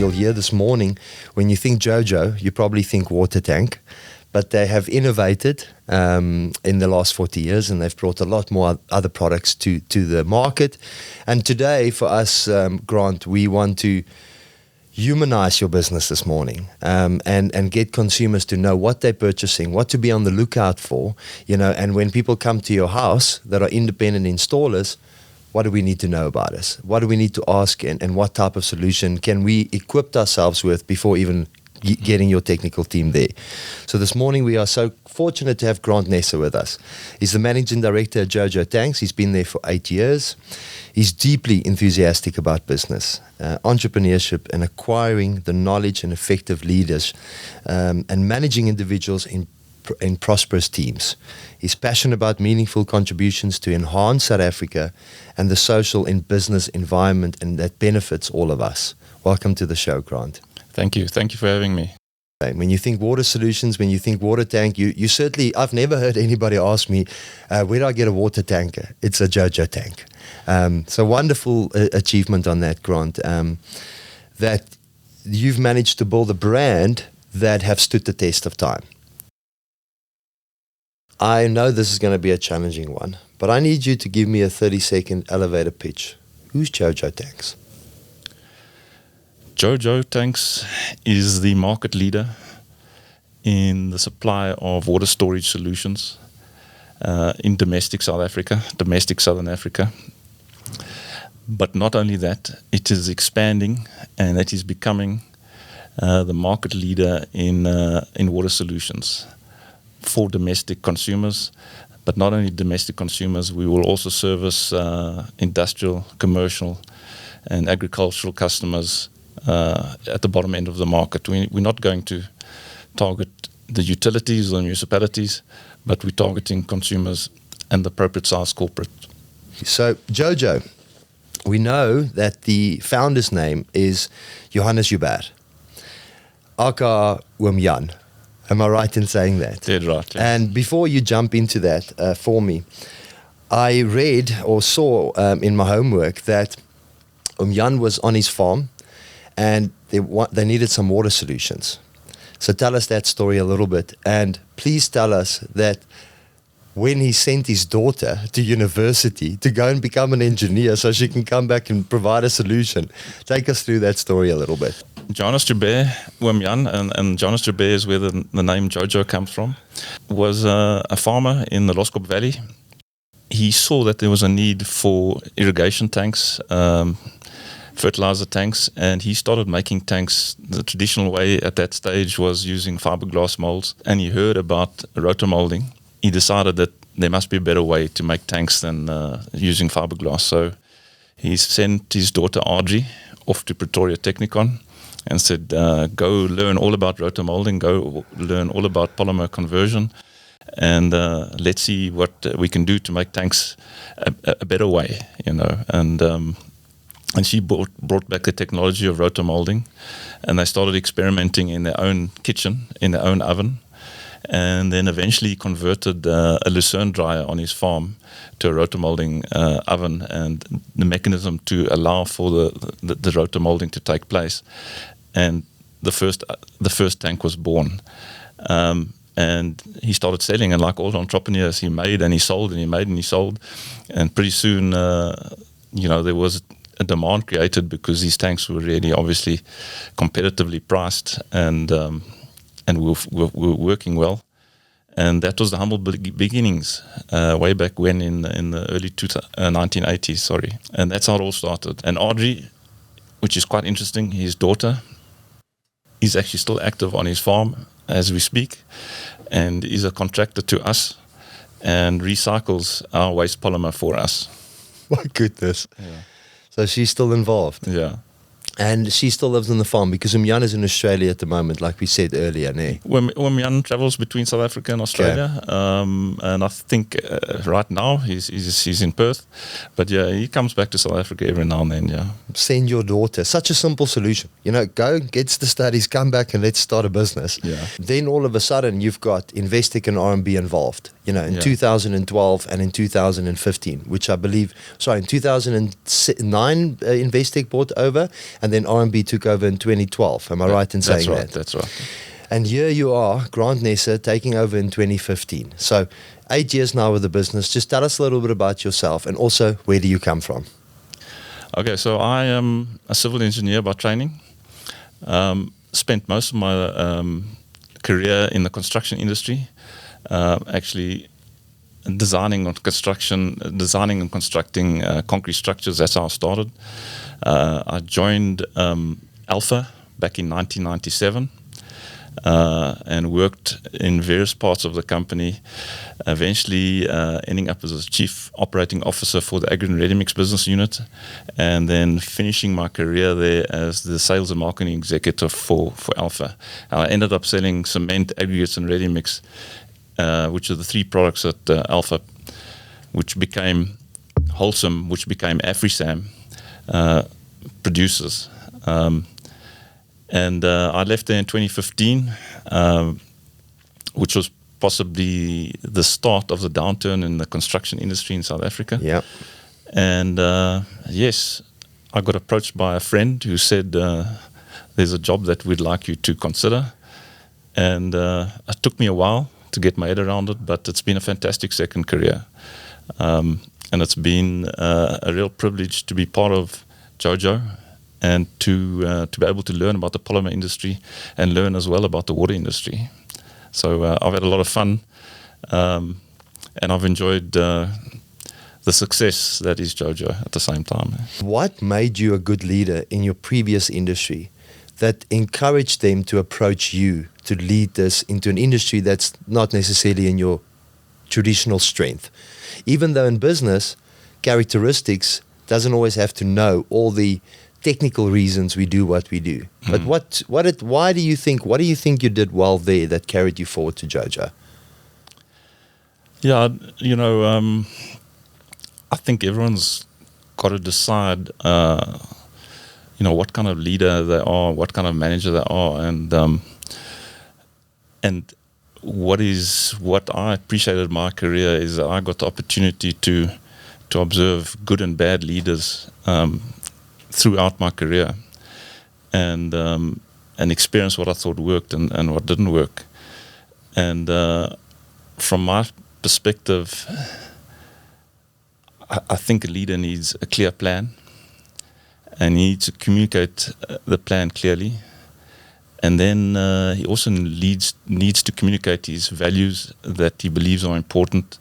You'll hear this morning, when you think JoJo, you probably think water tank, but they have innovated in the last 40 years, and they've brought a lot more other products to the market. And today, for us, Grant, we want to humanize your business this morning, and get consumers to know what they're purchasing, what to be on the lookout for, and when people come to your house that are independent installers, what do we need to know about us? What do we need to ask, and what type of solution can we equip ourselves with before even getting your technical team there? So this morning we are so fortunate to have Grant Neser with us. He's the Managing Director at JoJo Tanks. He's been there for 8 years. He's deeply enthusiastic about business, entrepreneurship, and acquiring the knowledge and effective leaders, and managing individuals in prosperous teams. He's passionate about meaningful contributions to enhance South Africa and the social and business environment, and that benefits all of us. Welcome to the show, Grant. Thank you. Thank you for having me. When you think water solutions, when you think water tank, you certainly, I've never heard anybody ask me, where do I get a water tanker? It's a JoJo tank. So wonderful achievement on that, Grant, that you've managed to build a brand that have stood the test of time. I know this is going to be a challenging one, but I need you to give me a 30-second elevator pitch. Who's JoJo Tanks? JoJo Tanks is the market leader in the supply of water storage solutions in domestic South Africa, domestic Southern Africa. But not only that, it is expanding, and it is becoming the market leader in water solutions for domestic consumers. But not only domestic consumers, we will also service industrial, commercial, and agricultural customers at the bottom end of the market. We're not going to target the utilities or municipalities, but we're targeting consumers and the appropriate size corporate. So, JoJo, we know that the founder's name is Johannes Joubert, aka Jan. Am I right in saying that? Dead right. Yeah. And before you jump into that for me, I read or saw in my homework that Jan was on his farm, and they needed some water solutions. So tell us that story a little bit, and please tell us that when he sent his daughter to university to go and become an engineer so she can come back and provide a solution. Take us through that story a little bit. Johannes Joubert, Jan, and Johannes Joubert is where the name JoJo comes from, was a farmer in the Loskop Valley. He saw that there was a need for irrigation tanks, fertilizer tanks, and he started making tanks. The traditional way at that stage was using fiberglass molds, and he heard about rotomolding. He decided that there must be a better way to make tanks than using fiberglass. So he sent his daughter Audrey off to Pretoria Technikon and said, go learn all about rotomolding, go learn all about polymer conversion, and let's see what we can do to make tanks a better way, And she brought back the technology of rotomolding, and they started experimenting in their own kitchen, in their own oven, and then eventually converted a Lucerne dryer on his farm to a rotomolding oven and the mechanism to allow for the rotomolding to take place. And the first tank was born. And he started selling, and like all entrepreneurs, he made and he sold, and he made and he sold. And pretty soon, there was a demand created because these tanks were really obviously competitively priced, and we were working well. And that was the humble beginnings way back when in the early 1980s, sorry. And that's how it all started. And Audrey, which is quite interesting, his daughter, is actually still active on his farm as we speak, and is a contractor to us and recycles our waste polymer for us. My goodness. Yeah. So she's still involved. Yeah. And she still lives on the farm because Jan is in Australia at the moment, like we said earlier. Jan travels between South Africa and Australia, and I think right now he's in Perth. But yeah, he comes back to South Africa every now and then. Yeah. Send your daughter. Such a simple solution. Go gets the studies, come back, and let's start a business. Yeah. Then all of a sudden you've got Investec and R&B involved. in 2012 and in 2015, which I believe, in 2009, Investec bought over, and then RMB took over in 2012. Am I right in saying that? That's right. And here you are, Grant Neser, taking over in 2015. So 8 years now with the business. Just tell us a little bit about yourself, and also, where do you come from? Okay, so I am a civil engineer by training. Spent most of my career in the construction industry, actually designing and constructing concrete structures. That's how I started. I joined Alpha back in 1997 and worked in various parts of the company, eventually ending up as a chief operating officer for the agri and ready mix business unit, and then finishing my career there as the sales and marketing executive for Alpha. I ended up selling cement, aggregates, and ready mix, which are the three products that Alpha, which became Wholesome, which became AfriSam, produces. And I left there in 2015, which was possibly the start of the downturn in the construction industry in South Africa. Yeah. And yes, I got approached by a friend who said, there's a job that we'd like you to consider. And it took me a while to get my head around it, but it's been a fantastic second career. And it's been a real privilege to be part of JoJo, and to be able to learn about the polymer industry and learn as well about the water industry. So I've had a lot of fun, and I've enjoyed the success that is JoJo at the same time. What made you a good leader in your previous industry that encouraged them to approach you to lead this into an industry that's not necessarily in your traditional strength? Even though in business, characteristics doesn't always have to know all the technical reasons we do what we do. But what do you think you did well there that carried you forward to JoJo? Yeah, I think everyone's got to decide, what kind of leader they are, what kind of manager they are, and what I appreciated in my career is that I got the opportunity to observe good and bad leaders throughout my career, and experience what I thought worked and what didn't work. And from my perspective, I think a leader needs a clear plan, and he needs to communicate the plan clearly. And then he also needs to communicate his values that he believes are important,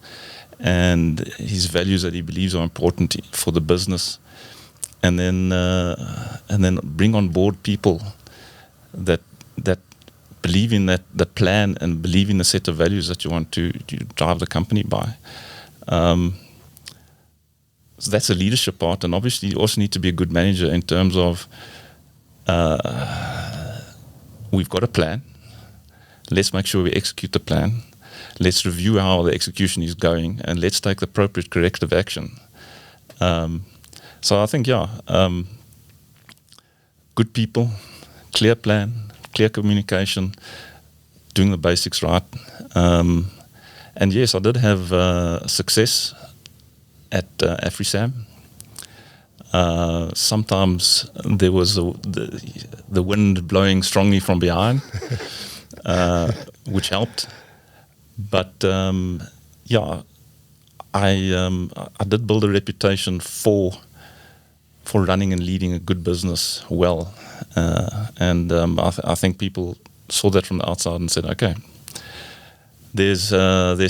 and his values that he believes are important for the business. And then bring on board people that believe in that plan and believe in the set of values that you want to drive the company by. So that's a leadership part, and obviously you also need to be a good manager in terms of we've got a plan. Let's make sure we execute the plan. Let's review how the execution is going, and let's take the appropriate corrective action. So I think, good people, clear plan, clear communication, doing the basics right. And yes, I did have success at AfriSam. Sometimes there was the wind blowing strongly from behind, which helped. But I did build a reputation for running and leading a good business well, and I think people saw that from the outside and said, okay, there's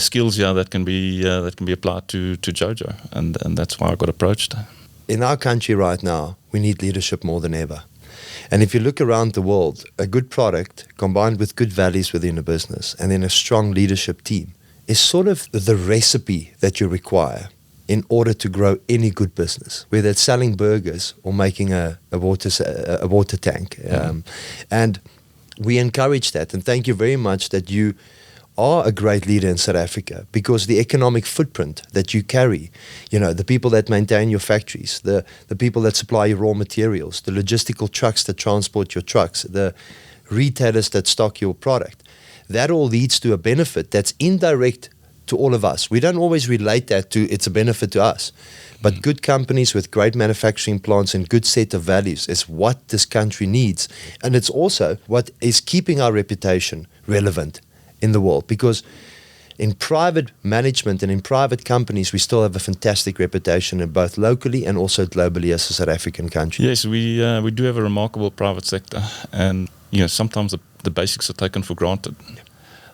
skills here that can be applied to JoJo, and that's why I got approached. In our country right now, we need leadership more than ever. And if you look around the world, a good product combined with good values within a business and then a strong leadership team is sort of the recipe that you require in order to grow any good business, whether it's selling burgers or making a water tank. And we encourage that. And thank you very much that you are a great leader in South Africa, because the economic footprint that you carry, the people that maintain your factories, the people that supply your raw materials, the logistical trucks that transport your trucks, the retailers that stock your product, that all leads to a benefit that's indirect to all of us. We don't always relate that to it's a benefit to us. But good companies with great manufacturing plants and good set of values is what this country needs. And it's also what is keeping our reputation relevant in the world. Because in private management and in private companies, we still have a fantastic reputation in both locally and also globally as a South African country. Yes, we do have a remarkable private sector. And sometimes the basics are taken for granted.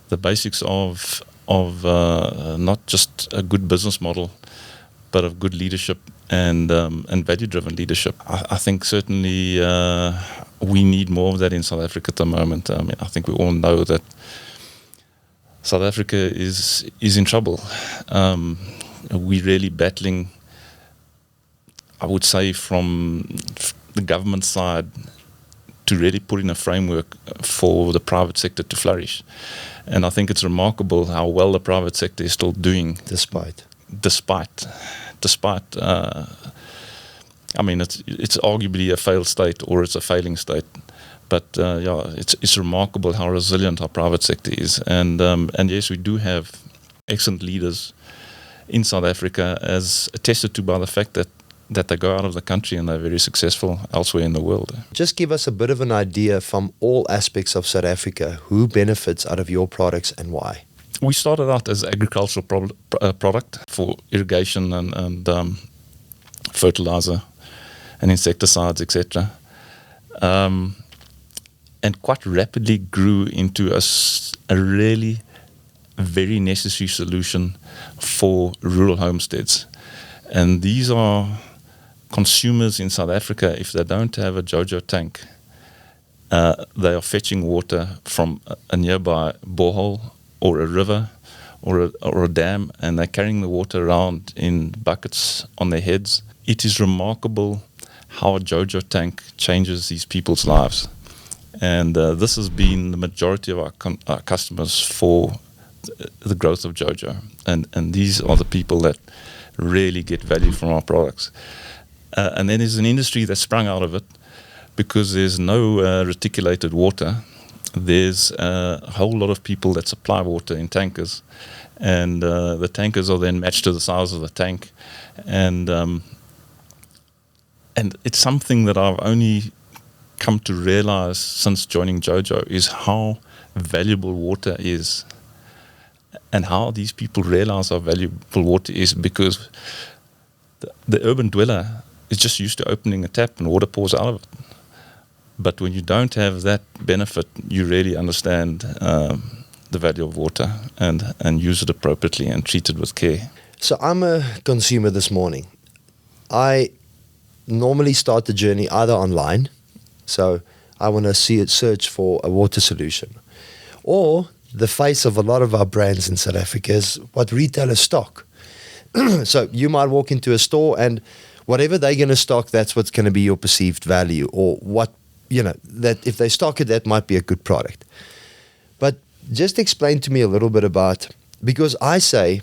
The basics of not just a good business model, but of good leadership and value-driven leadership. I think certainly we need more of that in South Africa at the moment. I mean, I think we all know that South Africa is in trouble. We're really battling, I would say, from the government side to really put in a framework for the private sector to flourish. And I think it's remarkable how well the private sector is still doing. Despite. I mean, it's arguably a failed state or it's a failing state. But it's remarkable how resilient our private sector is. And yes, we do have excellent leaders in South Africa, as attested to by the fact that they go out of the country and they're very successful elsewhere in the world. Just give us a bit of an idea from all aspects of South Africa, who benefits out of your products and why? We started out as agricultural product for irrigation and fertilizer and insecticides, etc. And quite rapidly grew into a really very necessary solution for rural homesteads. And these are consumers in South Africa. If they don't have a JoJo tank, they are fetching water from a nearby borehole or a river or a dam, and they're carrying the water around in buckets on their heads. It is remarkable how a JoJo tank changes these people's lives. And this has been the majority of our customers for the growth of JoJo. And these are the people that really get value from our products. And then there's an industry that sprung out of it because there's no reticulated water. There's a whole lot of people that supply water in tankers. And the tankers are then matched to the size of the tank. And it's something that I've only come to realize since joining JoJo is how valuable water is and how these people realize how valuable water is, because the urban dweller is just used to opening a tap and water pours out of it. But when you don't have that benefit, you really understand the value of water and use it appropriately and treat it with care. So I'm a consumer this morning. I normally start the journey either online, so I want to search for a water solution, or the face of a lot of our brands in South Africa is what retailers stock. So you might walk into a store and whatever they're going to stock, that's what's going to be your perceived value, or what, that if they stock it, that might be a good product. But just explain to me a little bit about, because I say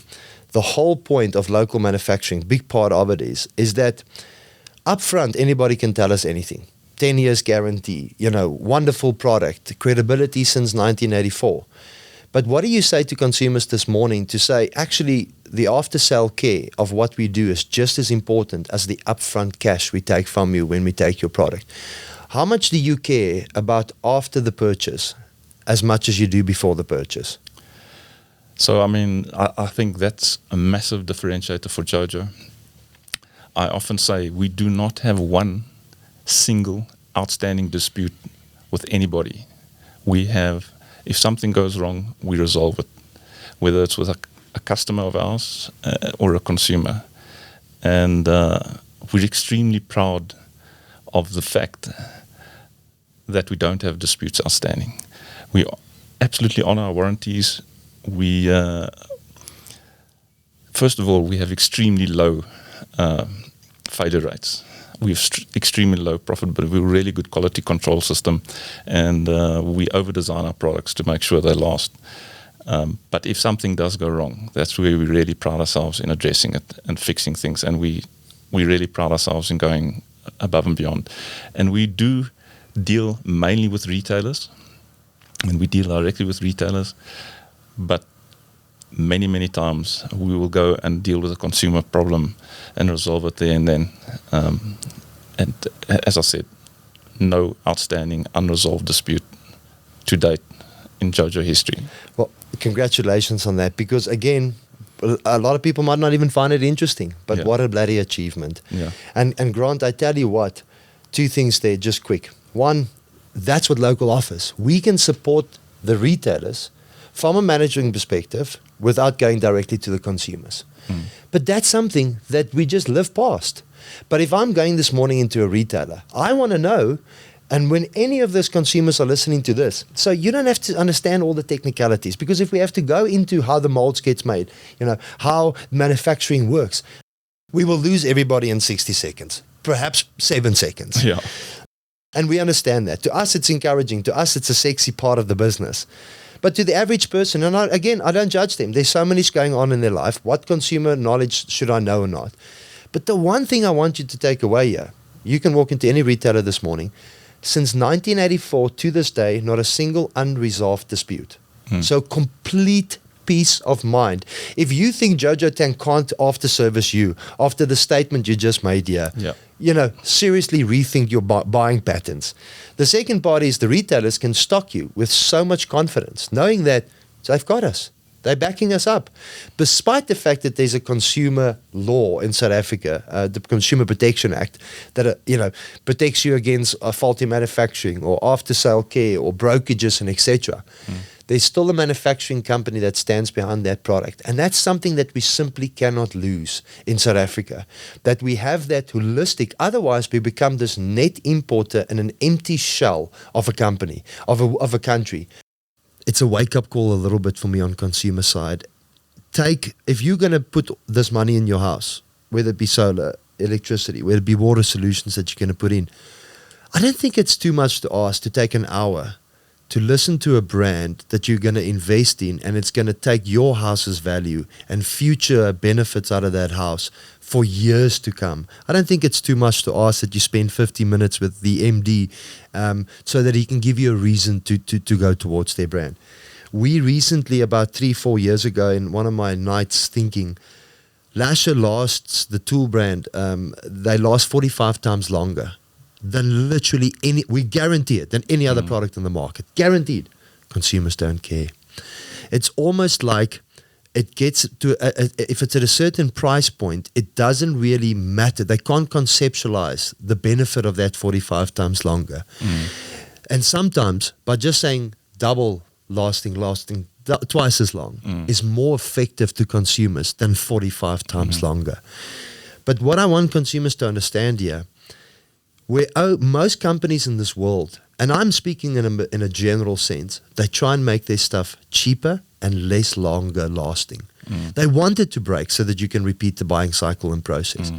the whole point of local manufacturing, big part of it is that upfront anybody can tell us anything. 10 years guarantee, wonderful product, credibility since 1984. But what do you say to consumers this morning to say, actually, the after-sale care of what we do is just as important as the upfront cash we take from you when we take your product? How much do you care about after the purchase as much as you do before the purchase? So, I think that's a massive differentiator for JoJo. I often say we do not have one single outstanding dispute with anybody. We have, if something goes wrong, we resolve it, whether it's with a customer of ours or a consumer. And we're extremely proud of the fact that we don't have disputes outstanding. We absolutely honor our warranties. We, first of all, we have extremely low failure rates. We have extremely low profitability. We have a really good quality control system, and we over-design our products to make sure they last. But if something does go wrong, that's where we really pride ourselves in addressing it and fixing things. And we really pride ourselves in going above and beyond. And we do deal mainly with retailers, and we deal directly with retailers. But many times we will go and deal with a consumer problem and resolve it there and then. And as I said, no outstanding unresolved dispute to date in JoJo history. Well, congratulations on that, because again, a lot of people might not even find it interesting, but Yeah. what a bloody achievement. Yeah. And Grant, I tell you what, 2 things there just quick. One, that's what local offers. We can support the retailers from a managing perspective without going directly to the consumers. But that's something that we just live past. But if I'm going this morning into a retailer, I want to know, and when any of those consumers are listening to this, so you don't have to understand all the technicalities, because if we have to go into how the molds gets made, how manufacturing works, we will lose everybody in 60 seconds, perhaps 7 seconds. Yeah. And we understand that. To us, it's encouraging. To us, it's a sexy part of the business. But to the average person, and I don't judge them. There's so much going on in their life. What consumer knowledge should I know or not? But the one thing I want you to take away here, you can walk into any retailer this morning, since 1984 to this day, not a single unresolved dispute. So complete peace of mind. If you think JoJo Tank can't after service you, after the statement you just made here, seriously rethink your buying patterns. The second part is the retailers can stock you with so much confidence, knowing that they've got us. They're backing us up. Despite the fact that there's a consumer law in South Africa, the Consumer Protection Act, that protects you against faulty manufacturing or after-sale care or brokages and etc. There's still a manufacturing company that stands behind that product. And that's something that we simply cannot lose in South Africa. That we have that holistic, otherwise we become this net importer and an empty shell of a company, of a country. It's a wake-up call a little bit for me on consumer side. If you're going to put this money in your house, whether it be solar, electricity, whether it be water solutions that you're going to put in, I don't think it's too much to ask to take an hour to listen to a brand that you're going to invest in, and it's going to take your house's value and future benefits out of that house for years to come. I don't think it's too much to ask that you spend 50 minutes with the MD so that he can give you a reason to go towards their brand. We recently, about 3-4 years ago, in one of my nights thinking, Lasher lasts, the tool brand, they last 45 times longer than literally we guarantee it, than any other product in the market. Guaranteed. Consumers don't care. It's almost like it gets to, if it's at a certain price point, it doesn't really matter. They can't conceptualize the benefit of that 45 times longer. And sometimes, by just saying double lasting, twice as long, is more effective to consumers than 45 times longer. But what I want consumers to understand here, most companies in this world, and I'm speaking in a general sense, they try and make their stuff cheaper and less longer lasting. They want it to break so that you can repeat the buying cycle and process.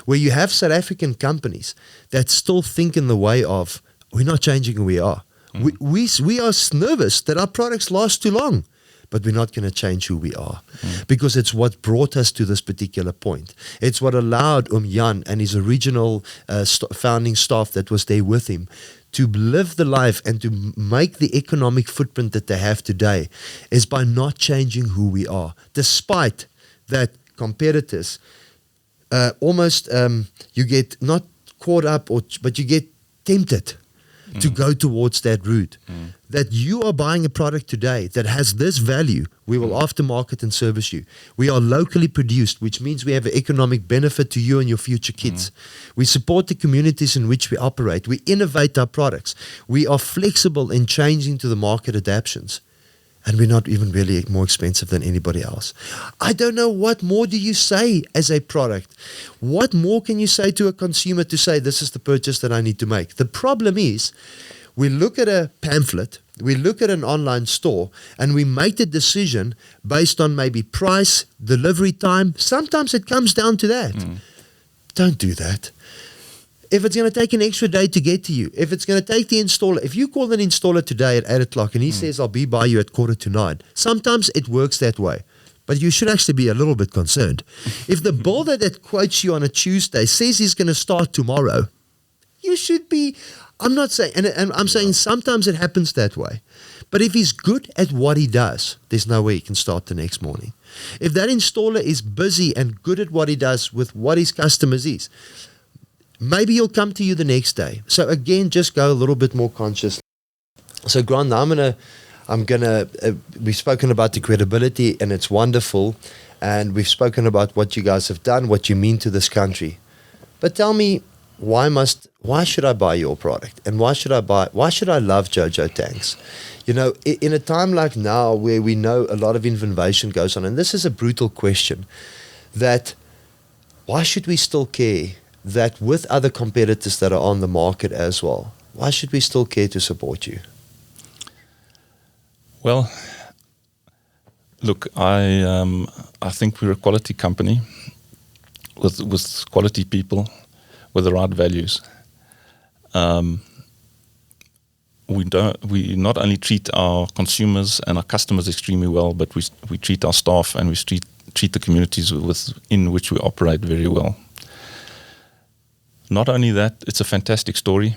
Where you have South African companies that still think in the way of, we're not changing who we are. We are nervous that our products last too long, but we're not going to change who we are because it's what brought us to this particular point. It's what allowed Jan and his original founding staff that was there with him to live the life and to make the economic footprint that they have today, is by not changing who we are. Despite that competitors, you get not caught up, but you get tempted to go towards that route. That you are buying a product today that has this value, we will aftermarket and service you. We are locally produced, which means we have an economic benefit to you and your future kids. We support the communities in which we operate. We innovate our products. We are flexible in changing to the market adaptations. And we're not even really more expensive than anybody else. I don't know, what more do you say as a product? What more can you say to a consumer to say, this is the purchase that I need to make? The problem is, we look at a pamphlet, we look at an online store, and we make the decision based on maybe price, delivery time. Sometimes it comes down to that. Don't do that. If it's going to take an extra day to get to you, if it's going to take the installer, if you call an installer today at 8 o'clock and he says, I'll be by you at 8:45, sometimes it works that way. But you should actually be a little bit concerned. If the builder that quotes you on a Tuesday says he's going to start tomorrow, you should be, I'm not saying, and I'm saying sometimes it happens that way. But if he's good at what he does, there's no way he can start the next morning. If that installer is busy and good at what he does with what his customers is, maybe he'll come to you the next day. So again, just go a little bit more conscious. So Grant, we've spoken about the credibility, and it's wonderful. And we've spoken about what you guys have done, what you mean to this country. But tell me, why should I buy your product? And why should I love JoJo Tanks? You know, in a time like now where we know a lot of innovation goes on, and this is a brutal question, that why should we still care that with other competitors that are on the market as well, why should we still care to support you? Well, look, I think we're a quality company with quality people with the right values. We not only treat our consumers and our customers extremely well, but we treat our staff and we treat the communities in which we operate very well. Not only that, it's a fantastic story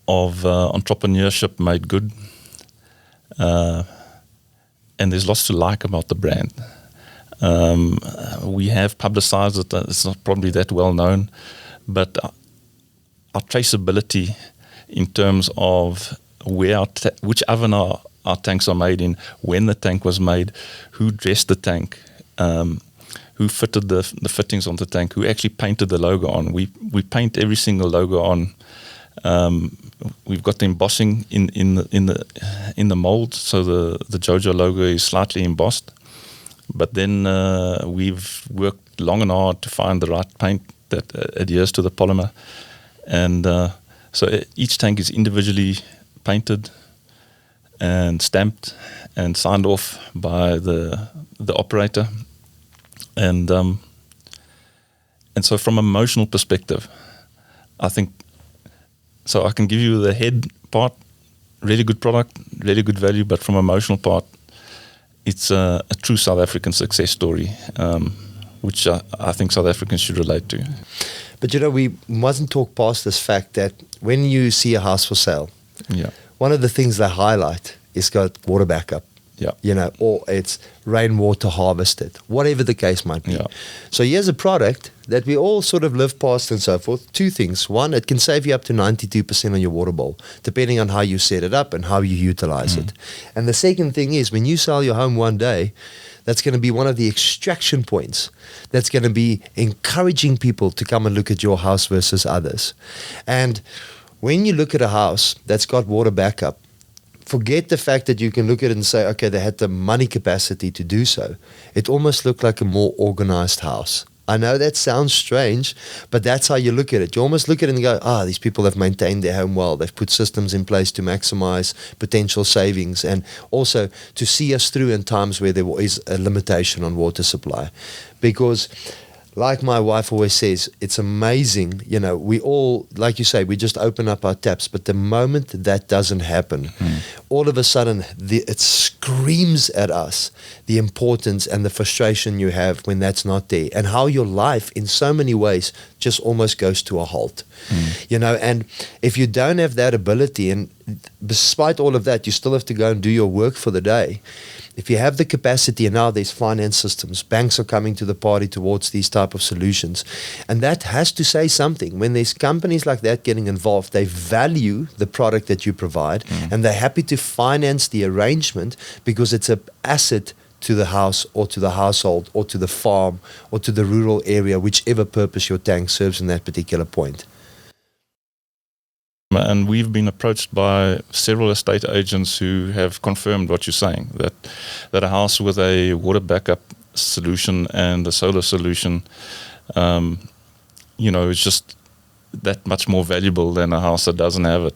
of entrepreneurship made good. And there's lots to like about the brand. We have publicized it. It's not probably that well known, but our traceability in terms of which oven our tanks are made in, when the tank was made, who dressed the tank, who fitted the fittings on the tank, who actually painted the logo on. We paint every single logo on. We've got the embossing in the mold, so the JoJo logo is slightly embossed. But then we've worked long and hard to find the right paint that adheres to the polymer, and so each tank is individually painted and stamped and signed off by the operator, and so from an emotional perspective, I think. So I can give you the head part, really good product, really good value, but from emotional part, it's a true South African success story, which I think South Africans should relate to. But you know, we mustn't talk past this fact that when you see a house for sale, one of the things they highlight is got water backup. Yeah. You know, or it's rainwater harvested, whatever the case might be. Yeah. So here's a product that we all sort of live past and so forth. Two things. One, it can save you up to 92% on your water bowl, depending on how you set it up and how you utilize it. And the second thing is, when you sell your home one day, that's going to be one of the extraction points that's going to be encouraging people to come and look at your house versus others. And when you look at a house that's got water backup, forget the fact that you can look at it and say, okay, they had the money capacity to do so. It almost looked like a more organized house. I know that sounds strange, but that's how you look at it. You almost look at it and go, these people have maintained their home well. They've put systems in place to maximize potential savings and also to see us through in times where there is a limitation on water supply. Because like my wife always says, it's amazing, you know, we all, like you say, we just open up our taps, but the moment that doesn't happen, all of a sudden it screams at us the importance and the frustration you have when that's not there, and how your life in so many ways just almost goes to a halt. You know, and if you don't have that ability, and despite all of that, you still have to go and do your work for the day. If you have the capacity, and now there's finance systems, banks are coming to the party towards these type of solutions. And that has to say something. When there's companies like that getting involved, they value the product that you provide, and they're happy to finance the arrangement because it's an asset to the house or to the household or to the farm or to the rural area, whichever purpose your tank serves in that particular point. And we've been approached by several estate agents who have confirmed what you're saying, that a house with a water backup solution and a solar solution, you know, is just that much more valuable than a house that doesn't have it.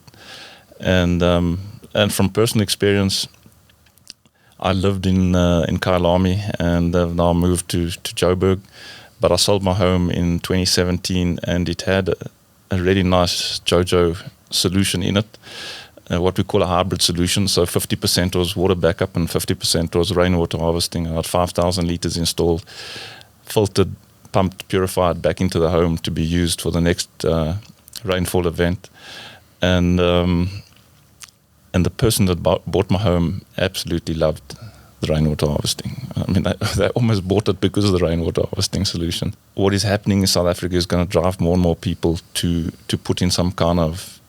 And from personal experience, I lived in Kyalami and have now moved to Joburg, but I sold my home in 2017 and it had a really nice JoJo solution in it, what we call a hybrid solution. So 50% was water backup and 50% was rainwater harvesting. I had 5,000 liters installed, filtered, pumped, purified back into the home to be used for the next rainfall event. and the person that bought my home absolutely loved the rainwater harvesting. I mean, they almost bought it because of the rainwater harvesting solution. What is happening in South Africa is going to drive more and more people to put in some kind of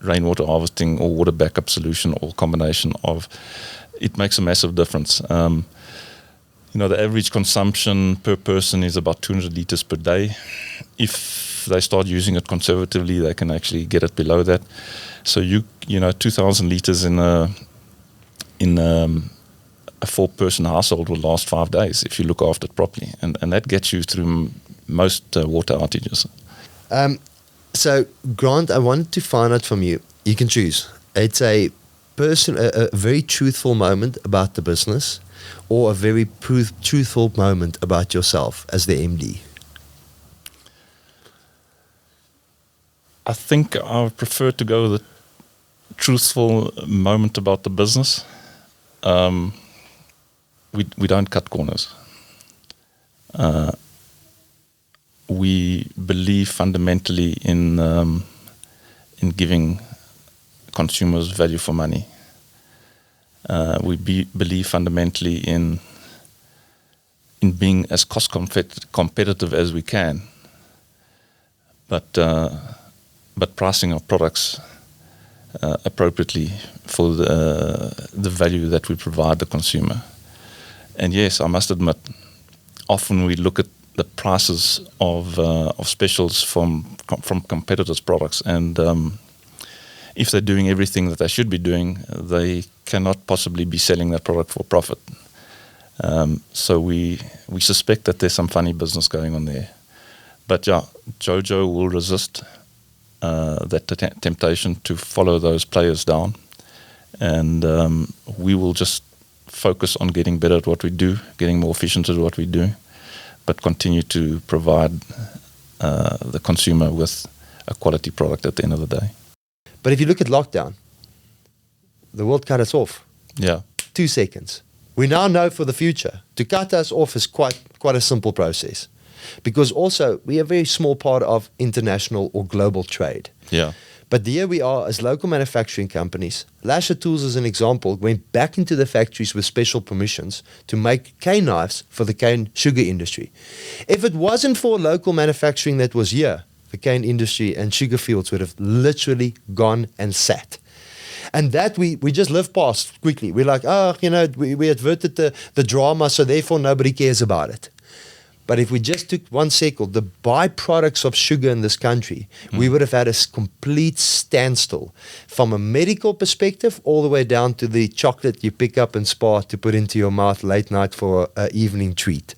rainwater harvesting or water backup solution or combination of. It makes a massive difference. The average consumption per person is about 200 liters per day. If they start using it conservatively, they can actually get it below that. So 2,000 liters in a 4-person household will last 5 days if you look after it properly, and that gets you through most water outages. So, Grant, I wanted to find out from you. You can choose. It's a very truthful moment about the business, or a very truthful moment about yourself as the MD. I think I would prefer to go with a truthful moment about the business. We don't cut corners. We believe fundamentally in giving consumers value for money. We believe fundamentally in being as cost competitive as we can, but pricing our products appropriately for the value that we provide the consumer. And yes, I must admit, often we look at the prices of specials from competitors' products, and if they're doing everything that they should be doing, they cannot possibly be selling that product for profit. So we suspect that there's some funny business going on there. But yeah, JoJo will resist that temptation to follow those players down, and we will just focus on getting better at what we do, getting more efficient at what we do, but continue to provide the consumer with a quality product at the end of the day. But if you look at lockdown, the world cut us off. Yeah. 2 seconds. We now know for the future, to cut us off is quite a simple process. Because also, we are a very small part of international or global trade. Yeah. But here we are as local manufacturing companies. Lasher Tools, as an example, went back into the factories with special permissions to make cane knives for the cane sugar industry. If it wasn't for local manufacturing that was here, the cane industry and sugar fields would have literally gone and sat. And that we just lived past quickly. We're like, we averted the drama, so therefore nobody cares about it. But if we just took 1 second, the byproducts of sugar in this country, we would have had a complete standstill from a medical perspective all the way down to the chocolate you pick up in Spa to put into your mouth late night for an evening treat.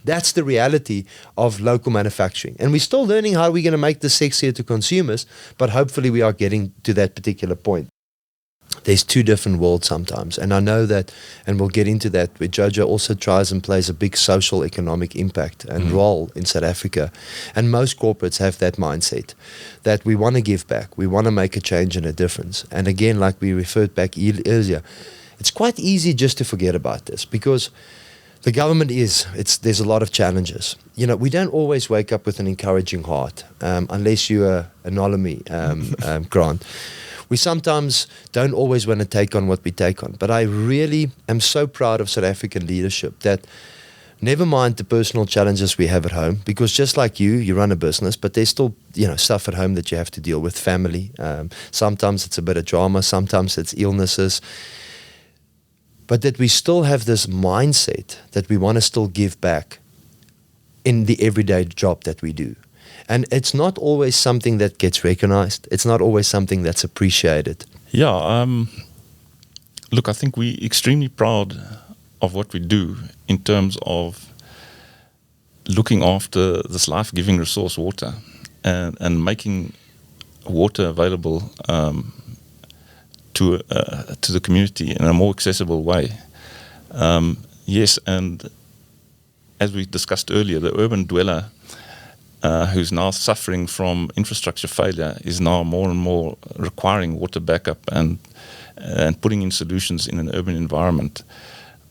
That's the reality of local manufacturing. And we're still learning how we're going to make this sexier to consumers, but hopefully we are getting to that particular point. There's 2 different worlds sometimes. And I know that, and we'll get into that, where JoJo also tries and plays a big social economic impact and role in South Africa. And most corporates have that mindset, that we want to give back, we want to make a change and a difference. And again, like we referred back earlier, it's quite easy just to forget about this, because the government there's a lot of challenges. We don't always wake up with an encouraging heart, unless you're an Olamy, Grant. We sometimes don't always want to take on what we take on. But I really am so proud of South African leadership that never mind the personal challenges we have at home, because just like you run a business, but there's still, stuff at home that you have to deal with, family. Sometimes it's a bit of drama, sometimes it's illnesses. But that we still have this mindset that we want to still give back in the everyday job that we do. And it's not always something that gets recognized. It's not always something that's appreciated. Yeah. Look, I think we're extremely proud of what we do in terms of looking after this life-giving resource, water, and making water available to the community in a more accessible way. Yes, and as we discussed earlier, the urban dweller who's now suffering from infrastructure failure is now more and more requiring water backup and putting in solutions in an urban environment.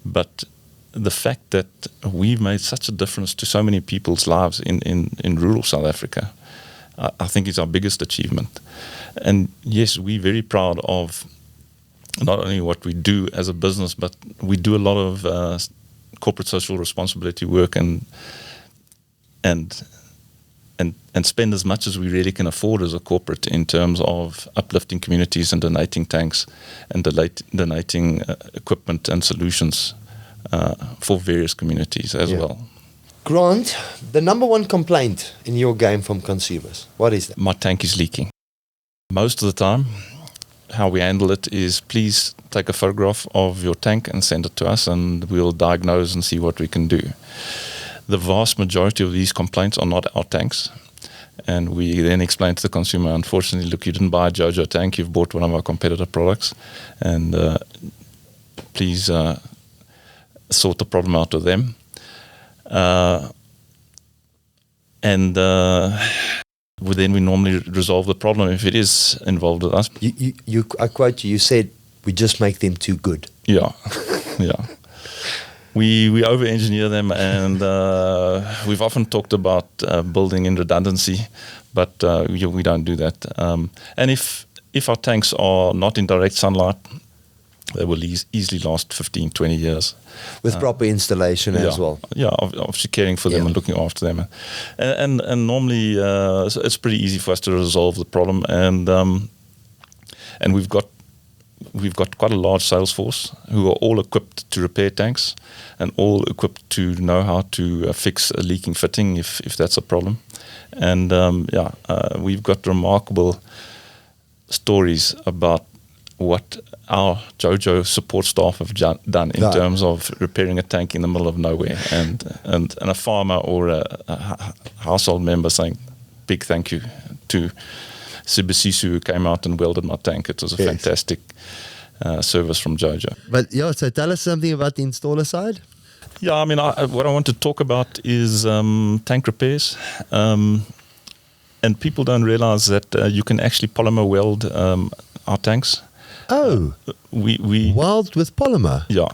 But the fact that we've made such a difference to so many people's lives in rural South Africa, I think is our biggest achievement. And yes, we're very proud of not only what we do as a business, but we do a lot of corporate social responsibility work and spend as much as we really can afford as a corporate in terms of uplifting communities and donating tanks and donating equipment and solutions for various communities as well. Grant, the number one complaint in your game from consumers, what is that? My tank is leaking. Most of the time, how we handle it is please take a photograph of your tank and send it to us and we'll diagnose and see what we can do. The vast majority of these complaints are not our tanks. And we then explain to the consumer, unfortunately, look, you didn't buy a JoJo tank, you've bought one of our competitor products. And please sort the problem out with them. Then we normally resolve the problem if it is involved with us. I quote you said, we just make them too good. Yeah, yeah. We over-engineer them, and we've often talked about building in redundancy, but we don't do that. And if our tanks are not in direct sunlight, they will easily last 15, 20 years. With proper installation as well. Yeah, obviously caring for them and looking after them. And normally it's pretty easy for us to resolve the problem. And we've got quite a large sales force who are all equipped to repair tanks and all equipped to know how to fix a leaking fitting if that's a problem. And we've got remarkable stories about what our JoJo support staff have done in terms of repairing a tank in the middle of nowhere, and a farmer or a household member saying, big thank you to Sibusiso who came out and welded my tank. It was a fantastic service from JoJo. But so tell us something about the installer side. Yeah, I mean, what I want to talk about is tank repairs. And people don't realize that you can actually polymer weld our tanks. Oh, we weld with polymer. Yeah,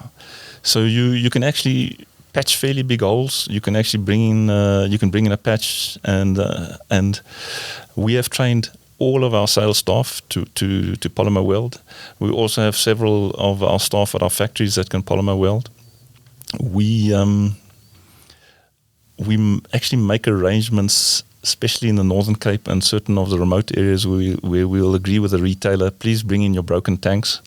so you can actually patch fairly big holes. You can actually bring in a patch, and we have trained all of our sales staff to polymer weld. We also have several of our staff at our factories that can polymer weld. We actually make arrangements, especially in the Northern Cape and certain of the remote areas where we'll agree with the retailer, please bring in your broken tanks,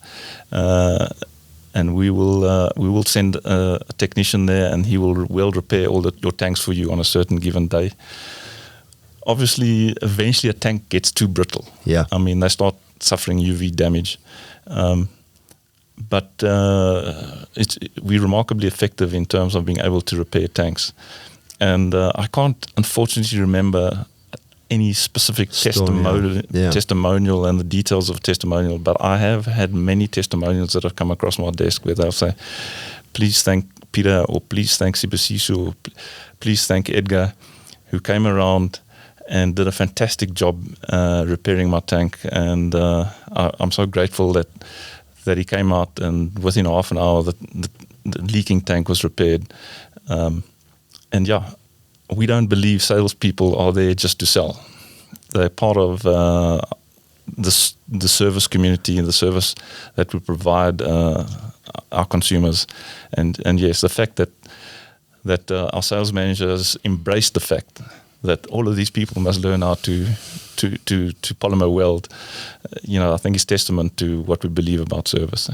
and we will send a technician there and he will weld repair all your tanks for you on a certain given day. Obviously, eventually a tank gets too brittle. Yeah. I mean, they start suffering UV damage. But we're remarkably effective in terms of being able to repair tanks. And I can't, unfortunately, remember any specific testimonial and the details of testimonial, but I have had many testimonials that have come across my desk where they'll say, please thank Peter, or please thank Sibusiso, or please thank Edgar, who came around and did a fantastic job repairing my tank. And I'm so grateful that he came out and within half an hour the leaking tank was repaired. And yeah, we don't believe salespeople are there just to sell. They're part of the service community and the service that we provide our consumers. And yes, the fact that our sales managers embrace the fact that all of these people must learn how to polymer weld, I think is testament to what we believe about service.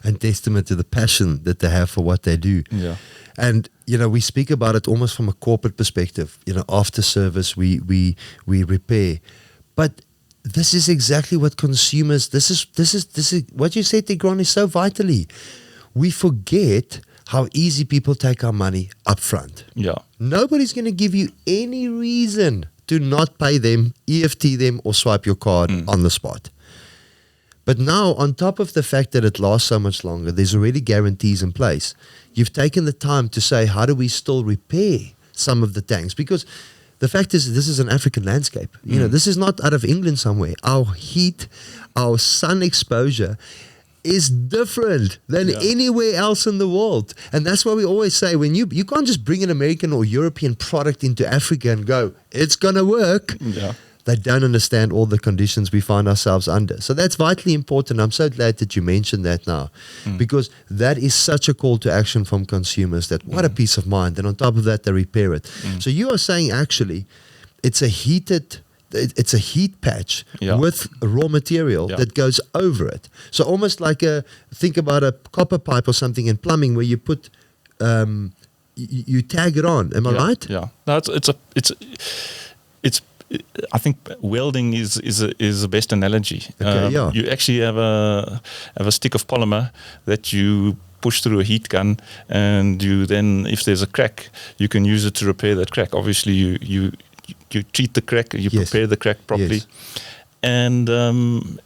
And testament to the passion that they have for what they do. Yeah. And, we speak about it almost from a corporate perspective. After service, we repair. But this is exactly what consumers, this is what you said, Tigran, is so vitally. We forget how easy people take our money up front. Yeah. Nobody's going to give you any reason to not pay them, EFT them, or swipe your card on the spot. But now, on top of the fact that it lasts so much longer, there's already guarantees in place. You've taken the time to say, how do we still repair some of the tanks? Because the fact is, this is an African landscape. This is not out of England somewhere. Our heat, our sun exposure is different than anywhere else in the world. And that's why we always say, when you can't just bring an American or European product into Africa and go, it's going to work. Yeah. They don't understand all the conditions we find ourselves under. So that's vitally important. I'm so glad that you mentioned that now, because that is such a call to action from consumers, that what a peace of mind. And on top of that, they repair it. So you are saying actually it's a heat patch with raw material that goes over it. So almost like think about a copper pipe or something in plumbing where you put, you tag it on. Am I right? Yeah. No, it's I think welding is the best analogy. Okay, You actually have a stick of polymer that you push through a heat gun, and you then, if there's a crack, you can use it to repair that crack. Obviously, you treat the crack, you prepare the crack properly. And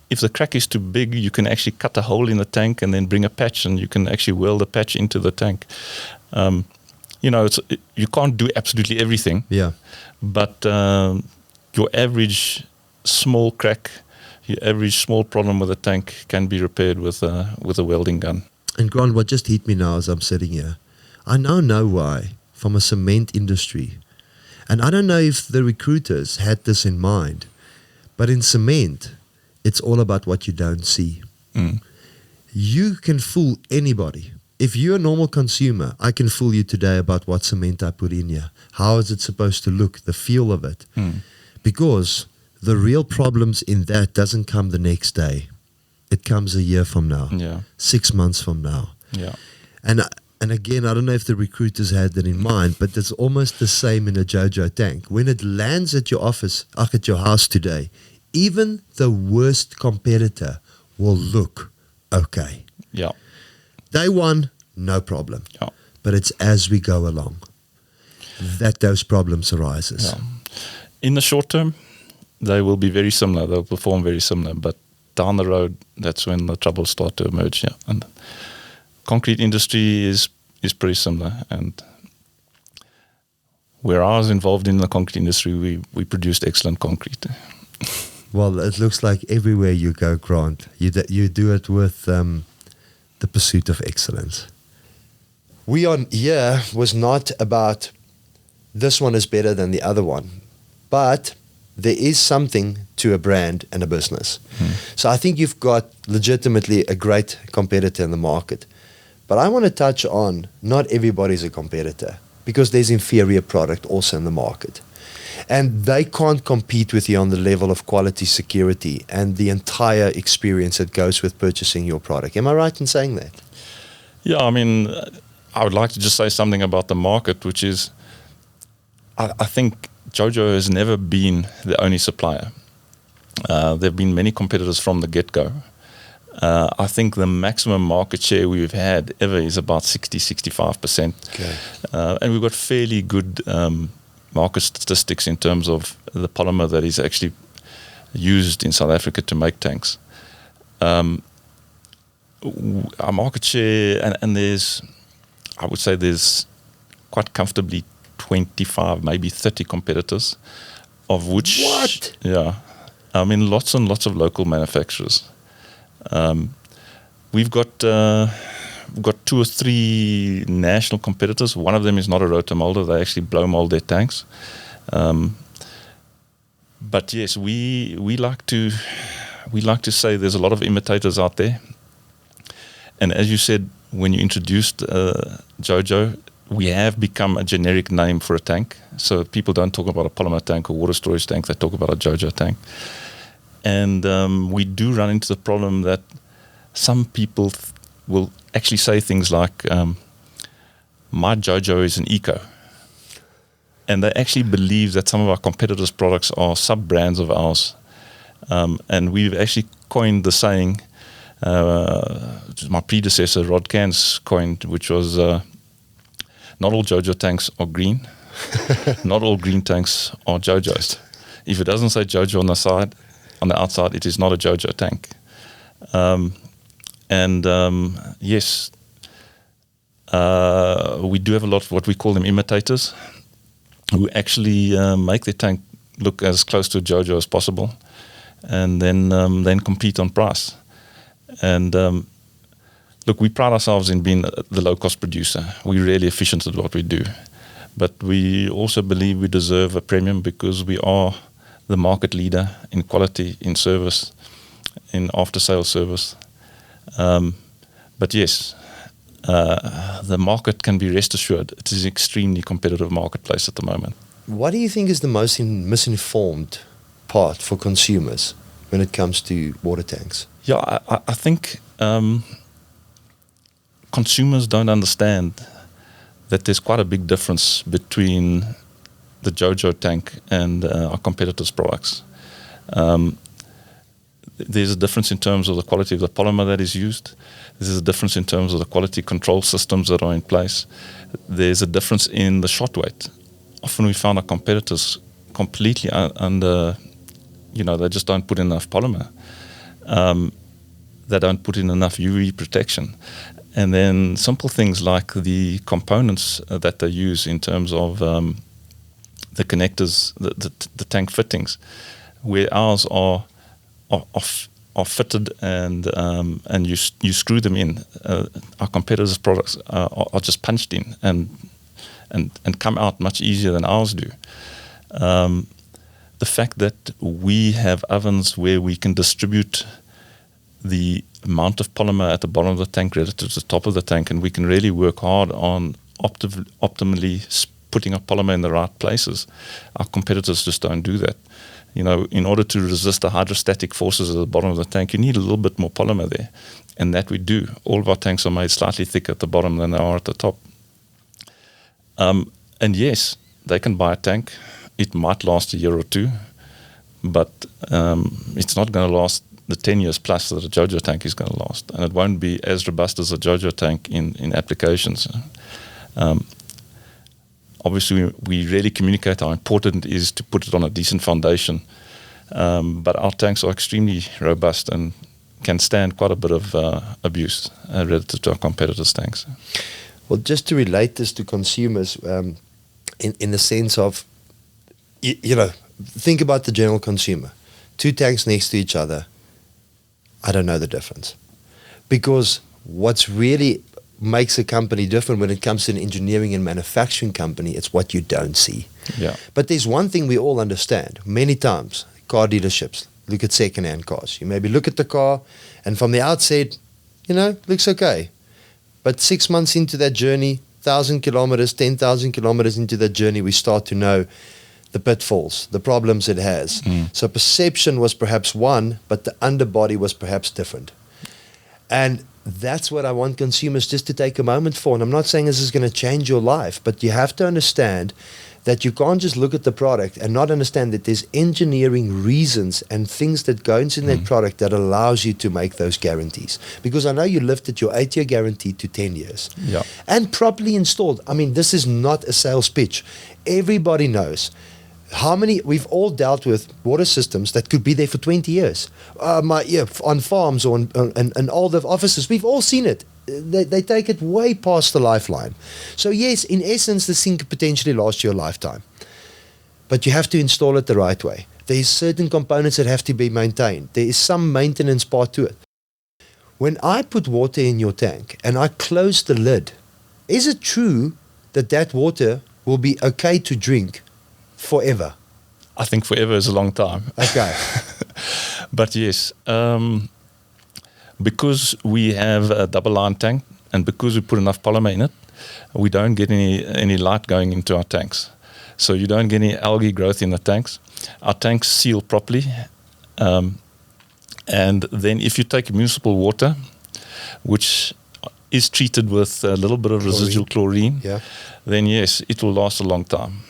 if the crack is too big, you can actually cut a hole in the tank and then bring a patch, and you can actually weld a patch into the tank. You can't do absolutely everything. Yeah. But your average small crack, your average small problem with a tank can be repaired with a welding gun. And Grant, what just hit me now as I'm sitting here, I now know why, from a cement industry, and I don't know if the recruiters had this in mind, but in cement, it's all about what you don't see. You can fool anybody. If you're a normal consumer, I can fool you today about what cement I put in here. How is it supposed to look, the feel of it? Because the real problems in that doesn't come the next day. It comes a year from now, 6 months from now. Yeah. And again, I don't know if the recruiters had that in mind, but it's almost the same in a JoJo Tank. When it lands at your office, at your house today, even the worst competitor will look okay. Yeah. Day one, no problem. Yeah. But it's as we go along that those problems arises. Yeah. In the short term, they will be very similar. They'll perform very similar. But down the road, that's when the troubles start to emerge. Yeah. And concrete industry is pretty similar. And where I was involved in the concrete industry, we produced excellent concrete. Well, it looks like everywhere you go, Grant, you do it with the pursuit of excellence. We on here was not about this one is better than the other one, but there is something to a brand and a business. So I think you've got legitimately a great competitor in the market. But I want to touch on not everybody's a competitor, because there's inferior product also in the market. And they can't compete with you on the level of quality, security, and the entire experience that goes with purchasing your product. Am I right in saying that? Yeah, I mean, I would like to just say something about the market, which is, I think JoJo has never been the only supplier. There have been many competitors from the get-go. I think the maximum market share we've had ever is about 60-65%. Okay. And we've got fairly good market statistics in terms of the polymer that is actually used in South Africa to make tanks. Our market share, and I would say there's quite comfortably 25, maybe 30 competitors, of which... What? Yeah. I mean, lots and lots of local manufacturers. We've got 2 or 3 national competitors. One of them is not a rotomolder. They actually blow mold their tanks. But yes, we like to say there's a lot of imitators out there. And as you said, when you introduced JoJo, we have become a generic name for a tank. So people don't talk about a polymer tank or water storage tank. They talk about a JoJo tank. And we do run into the problem that some people will actually say things like, my JoJo is an eco. And they actually believe that some of our competitors' products are sub-brands of ours. And we've actually coined the saying, my predecessor, Rod Cairns, coined, which was, not all JoJo tanks are green. Not all green tanks are JoJos. If it doesn't say JoJo on the outside, it is not a JoJo tank. Yes, we do have a lot of what we call them imitators, who actually make their tank look as close to a JoJo as possible, and then compete on price. And look, we pride ourselves in being the low-cost producer. We're really efficient at what we do. But we also believe we deserve a premium because we are the market leader in quality, in service, in after-sales service. But yes, the market can be rest assured. It is an extremely competitive marketplace at the moment. What do you think is the most misinformed part for consumers when it comes to water tanks? Yeah, I think consumers don't understand that there's quite a big difference between the JoJo tank and our competitors' products. There's a difference in terms of the quality of the polymer that is used. There's a difference in terms of the quality control systems that are in place. There's a difference in the shot weight. Often we found our competitors completely under, they just don't put enough polymer. They don't put in enough UV protection. And then simple things like the components that they use in terms of the connectors, the tank fittings, where ours are fitted and you screw them in. Our competitors' products are just punched in and come out much easier than ours do. The fact that we have ovens where we can distribute the amount of polymer at the bottom of the tank relative to the top of the tank, and we can really work hard on optimally putting our polymer in the right places. Our competitors just don't do that. In order to resist the hydrostatic forces at the bottom of the tank, you need a little bit more polymer there. And that we do. All of our tanks are made slightly thicker at the bottom than they are at the top. And yes, they can buy a tank. It might last a year or two, but it's not going to last the 10 years plus that a JoJo tank is going to last. And it won't be as robust as a JoJo tank in applications. Obviously, we really communicate how important it is to put it on a decent foundation. But our tanks are extremely robust and can stand quite a bit of abuse relative to our competitors' tanks. Well, just to relate this to consumers, in the sense of, think about the general consumer. 2 tanks next to each other, I don't know the difference. Because what's really makes a company different when it comes to an engineering and manufacturing company, it's what you don't see. Yeah. But there's one thing we all understand. Many times, car dealerships look at second-hand cars. You maybe look at the car, and from the outset, looks okay. But 6 months into that journey, 1,000 kilometers, 10,000 kilometers into that journey, we start to know the pitfalls, the problems it has. So perception was perhaps one, but the underbody was perhaps different. And that's what I want consumers just to take a moment for. And I'm not saying this is going to change your life, but you have to understand that you can't just look at the product and not understand that there's engineering reasons and things that go into that product that allows you to make those guarantees. Because I know you lifted your 8-year guarantee to 10 years. Yeah. And properly installed. I mean, this is not a sales pitch. Everybody knows how many we've all dealt with water systems that could be there for 20 years. On farms or in older offices, we've all seen it. They take it way past the lifeline. So yes, in essence, the thing could potentially last you a lifetime. But you have to install it the right way. There's certain components that have to be maintained. There is some maintenance part to it. When I put water in your tank and I close the lid, is it true that water will be okay to drink forever? I think forever is a long time. Okay. But yes, because we have a double-line tank and because we put enough polymer in it, we don't get any light going into our tanks. So you don't get any algae growth in the tanks. Our tanks seal properly. And then if you take municipal water, which is treated with a little bit of residual chlorine, then yes, it will last a long time.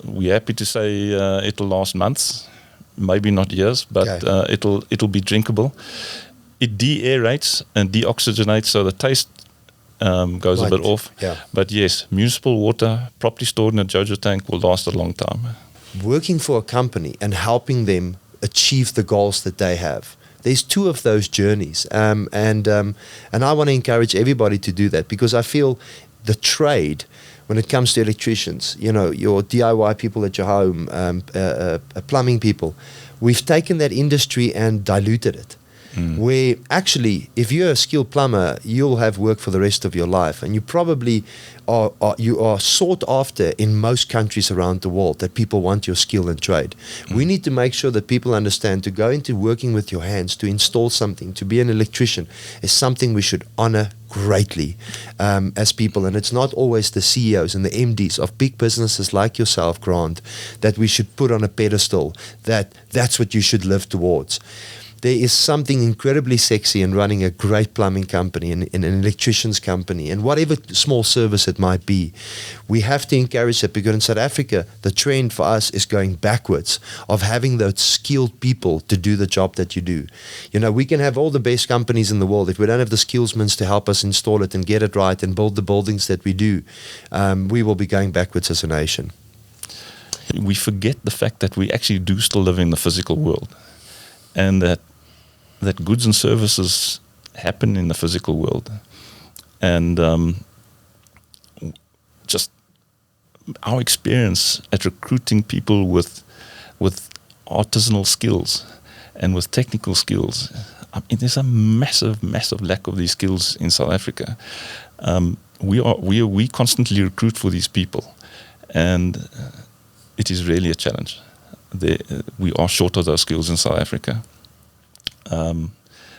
We're happy to say it'll last months, maybe not years, but it'll be drinkable. It de-aerates and deoxygenates, so the taste goes a bit off. Yeah. But yes, municipal water, properly stored in a JoJo tank, will last a long time. Working for a company and helping them achieve the goals that they have. There's 2 of those journeys, and I want to encourage everybody to do that, because I feel the trade, when it comes to electricians, your DIY people at your home, plumbing people, we've taken that industry and diluted it. where actually, if you're a skilled plumber, you'll have work for the rest of your life, and you probably you are sought after in most countries around the world, that people want your skill and trade. We need to make sure that people understand to go into working with your hands, to install something, to be an electrician, is something we should honor greatly as people. And it's not always the CEOs and the MDs of big businesses like yourself, Grant, that we should put on a pedestal, that's what you should live towards. There is something incredibly sexy in running a great plumbing company and an electrician's company and whatever small service it might be. We have to encourage it, because in South Africa, the trend for us is going backwards of having those skilled people to do the job that you do. You know, we can have all the best companies in the world. If we don't have the skillsmen to help us install it and get it right and build the buildings that we do, we will be going backwards as a nation. We forget the fact that we actually do still live in the physical world, and that goods and services happen in the physical world. And just our experience at recruiting people with artisanal skills and with technical skills, I mean, there's a massive lack of these skills in South Africa. We constantly recruit for these people, and it is really a challenge. We are short of those skills in South Africa.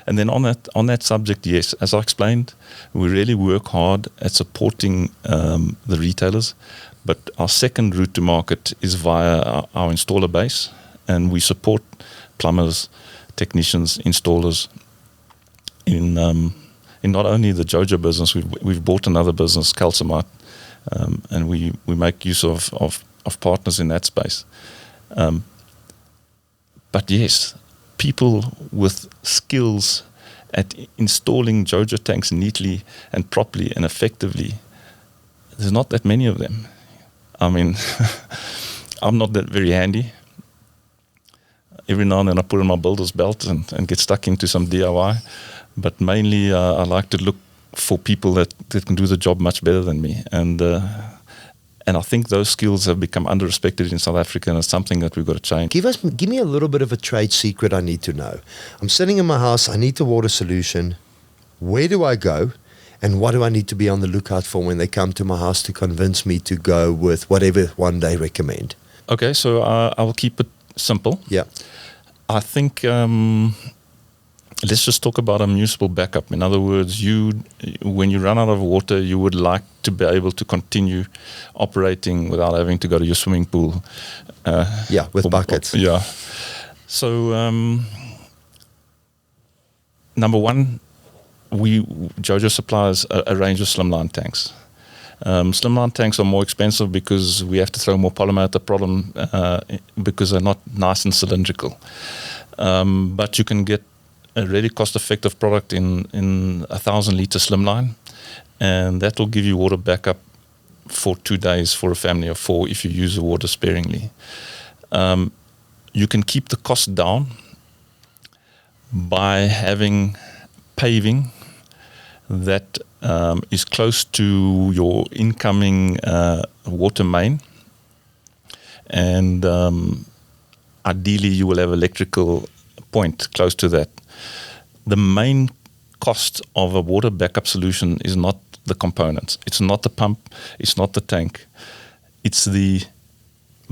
And then on that subject, yes, as I explained, we really work hard at supporting the retailers, but our second route to market is via our installer base, and we support plumbers, technicians, installers in not only the JoJo business. We've bought another business, Calcimite, and we make use of partners in that space. But yes, people with skills at installing JoJo tanks neatly and properly and effectively, there's not that many of them. I mean, I'm not that very handy. Every now and then I put on my builder's belt and get stuck into some DIY. But mainly I like to look for people that can do the job much better than me. And I think those skills have become under-respected in South Africa, and it's something that we've got to change. Give me a little bit of a trade secret I need to know. I'm sitting in my house, I need a water solution. Where do I go? And what do I need to be on the lookout for when they come to my house to convince me to go with whatever one they recommend? Okay, so I will keep it simple. Yeah. I think let's just talk about a municipal backup. In other words, when you run out of water, you would like to be able to continue operating without having to go to your swimming pool. With buckets. Yeah. So, number one, JoJo supplies a range of slimline tanks. Slimline tanks are more expensive because we have to throw more polymer at the problem because they're not nice and cylindrical. But you can get a really cost-effective product in 1,000-liter slimline, and that will give you water backup for 2 days for a family of 4 if you use the water sparingly. You can keep the cost down by having paving that is close to your incoming water main, and ideally you will have electrical point close to that. The main cost of a water backup solution is not the components. It's not the pump. It's not the tank. It's the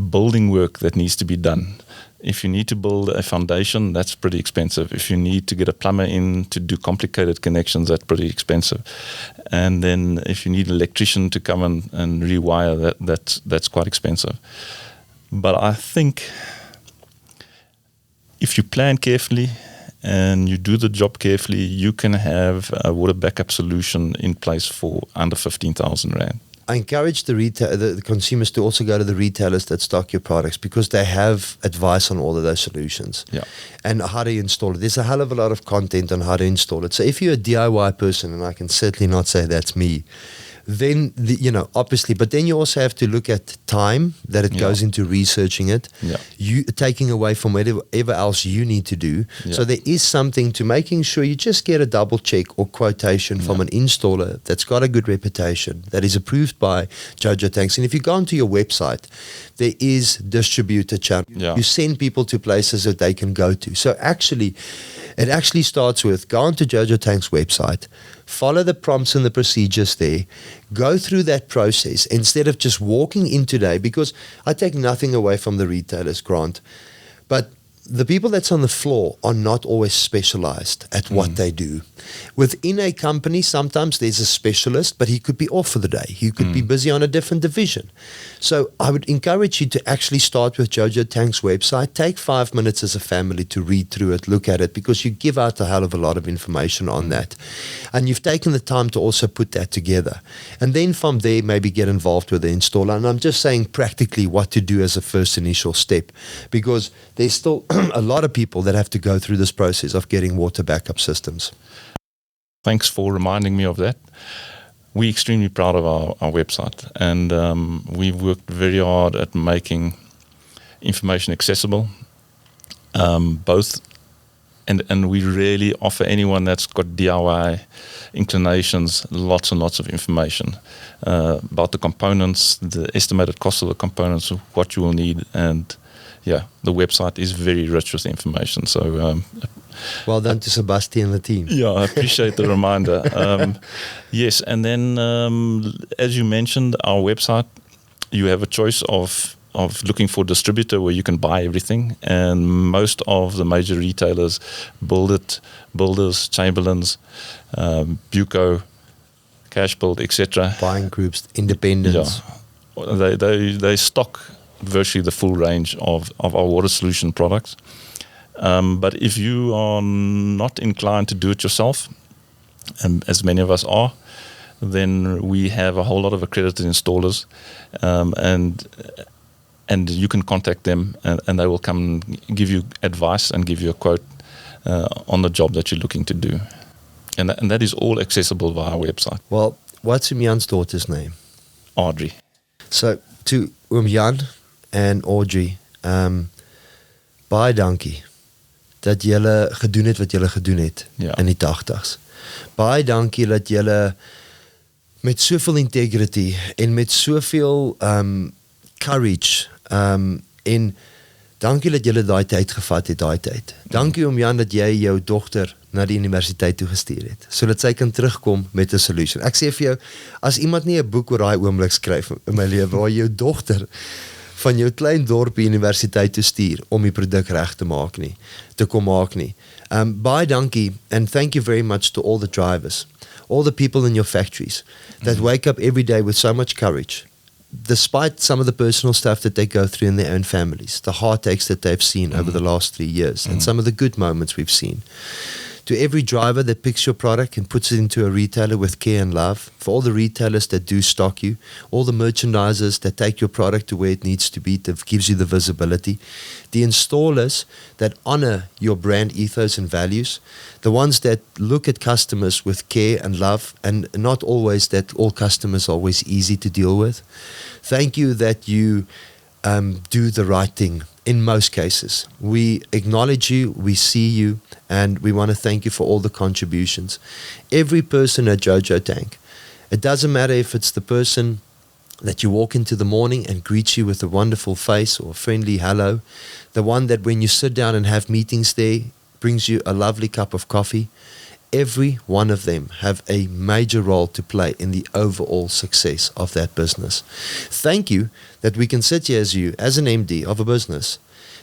building work that needs to be done. If you need to build a foundation, that's pretty expensive. If you need to get a plumber in to do complicated connections, that's pretty expensive. And then if you need an electrician to come and rewire, that's quite expensive. But I think if you plan carefully and you do the job carefully, you can have a water backup solution in place for under 15,000 Rand. I encourage the consumers to also go to the retailers that stock your products, because they have advice on all of those solutions. Yeah. And how to install it. There's a hell of a lot of content on how to install it. So if you're a DIY person, and I can certainly not say that's me, then, obviously, but then you also have to look at time that it goes into researching it, you taking away from whatever else you need to do. Yeah. So there is something to making sure you just get a double check or quotation from an installer that's got a good reputation, that is approved by JoJo Tanks. And if you go onto your website, there is distributor channel. Yeah. You send people to places that they can go to. So actually, It actually starts with go onto JoJo Tank's website, follow the prompts and the procedures there, go through that process instead of just walking in today, because I take nothing away from the retailers, Grant, but the people that's on the floor are not always specialized at what they do. Within a company, sometimes there's a specialist, but he could be off for the day. He could be busy on a different division. So I would encourage you to actually start with JoJo Tank's website. Take 5 minutes as a family to read through it, look at it, because you give out a hell of a lot of information on that. And you've taken the time to also put that together. And then from there, maybe get involved with the installer. And I'm just saying practically what to do as a first initial step, because there's still a lot of people that have to go through this process of getting water backup systems. Thanks for reminding me of that. We're extremely proud of our website, and we've worked very hard at making information accessible, both, and we really offer anyone that's got DIY inclinations lots and lots of information about the components, the estimated cost of the components, what you will need, and yeah, the website is very rich with information. So well done to Sebastian and the team. Yeah, I appreciate the reminder. Yes, and then as you mentioned, our website, you have a choice of looking for a distributor where you can buy everything, and most of the major retailers, Builders, Chamberlains, Buco, Cashbuild, etc. Buying groups, independents. Yeah, they stock virtually the full range of our water solution products. But if you are not inclined to do it yourself, and as many of us are, then we have a whole lot of accredited installers, and you can contact them, and they will come and give you advice and give you a quote on the job that you're looking to do. And that is all accessible via our website. Well, what's Jan's daughter's name? Audrey. So to Jan en Audrey, baie dankie dat julle gedoen het wat julle gedoen het in die 80s. Baie dankie dat julle met soveel integrity en met soveel courage en dankie dat julle daai tyd gevat het, daai tyd. Dankie Jan dat jy jou dogter na die universiteit toe gestuur het, sodat sy kan terugkom met 'n solution. Ek sê vir jou, as iemand nie 'n boek oor daai oomblik skryf in my lewe waar jou dogter van jou klein dorpie universiteit te stuur om die produk reg te kom maak nie. Baie dankie, and thank you very much to all the drivers, all the people in your factories that wake up every day with so much courage, despite some of the personal stuff that they go through in their own families, the heartaches that they've seen over the last 3 years, and some of the good moments we've seen. To every driver that picks your product and puts it into a retailer with care and love, for all the retailers that do stock you, all the merchandisers that take your product to where it needs to be, that gives you the visibility, the installers that honor your brand ethos and values, the ones that look at customers with care and love, and not always that all customers are always easy to deal with. Thank you that you do the right thing. In most cases, we acknowledge you, we see you, and we want to thank you for all the contributions. Every person at JoJo Tank, it doesn't matter if it's the person that you walk into the morning and greets you with a wonderful face or a friendly hello, the one that when you sit down and have meetings there brings you a lovely cup of coffee. Every one of them have a major role to play in the overall success of that business. Thank you that we can sit here as you, as an MD of a business,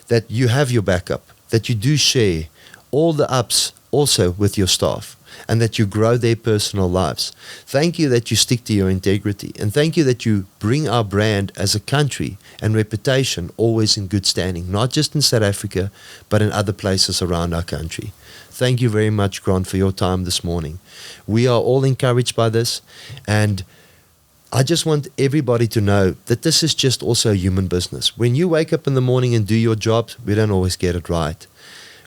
that you have your backup, that you do share all the ups also with your staff, and that you grow their personal lives. Thank you that you stick to your integrity, and thank you that you bring our brand as a country and reputation always in good standing, not just in South Africa, but in other places around our country. Thank you very much, Grant, for your time this morning. We are all encouraged by this, and I just want everybody to know that this is just also a human business. When you wake up in the morning and do your job, we don't always get it right.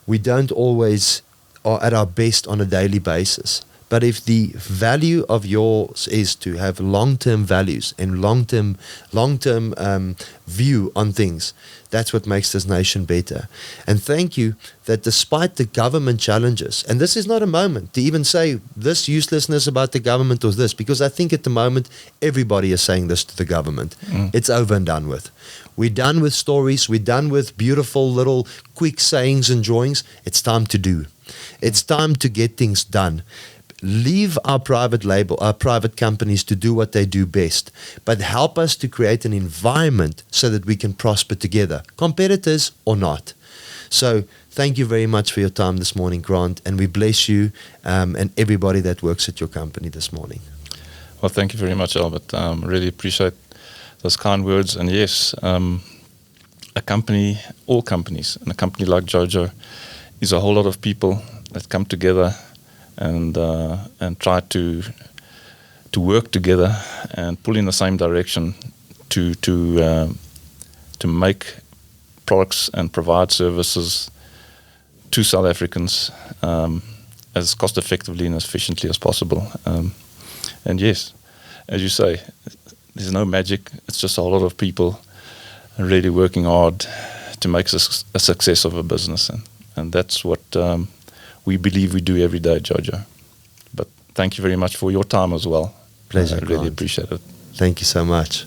We don't always are at our best on a daily basis. But if the value of yours is to have long-term values and long-term view on things, that's what makes this nation better. And thank you that despite the government challenges, and this is not a moment to even say this uselessness about the government or this, because I think at the moment everybody is saying this to the government. It's over and done with. We're done with stories. We're done with beautiful little quick sayings and drawings. It's time to do. It's time to get things done. Leave our private companies to do what they do best, but help us to create an environment so that we can prosper together, competitors or not. So thank you very much for your time this morning, Grant, and we bless you and everybody that works at your company this morning. Well, thank you very much, Albert. Really appreciate those kind words. And yes, a company, all companies, and a company like JoJo is a whole lot of people that come together and try to work together and pull in the same direction to make products and provide services to South Africans as cost effectively and as efficiently as possible. And yes, as you say, there's no magic. It's just a whole lot of people really working hard to make a success of a business, and that's what we believe we do every day at JoJo. But thank you very much for your time as well. Pleasure. I really appreciate it. Thank you so much.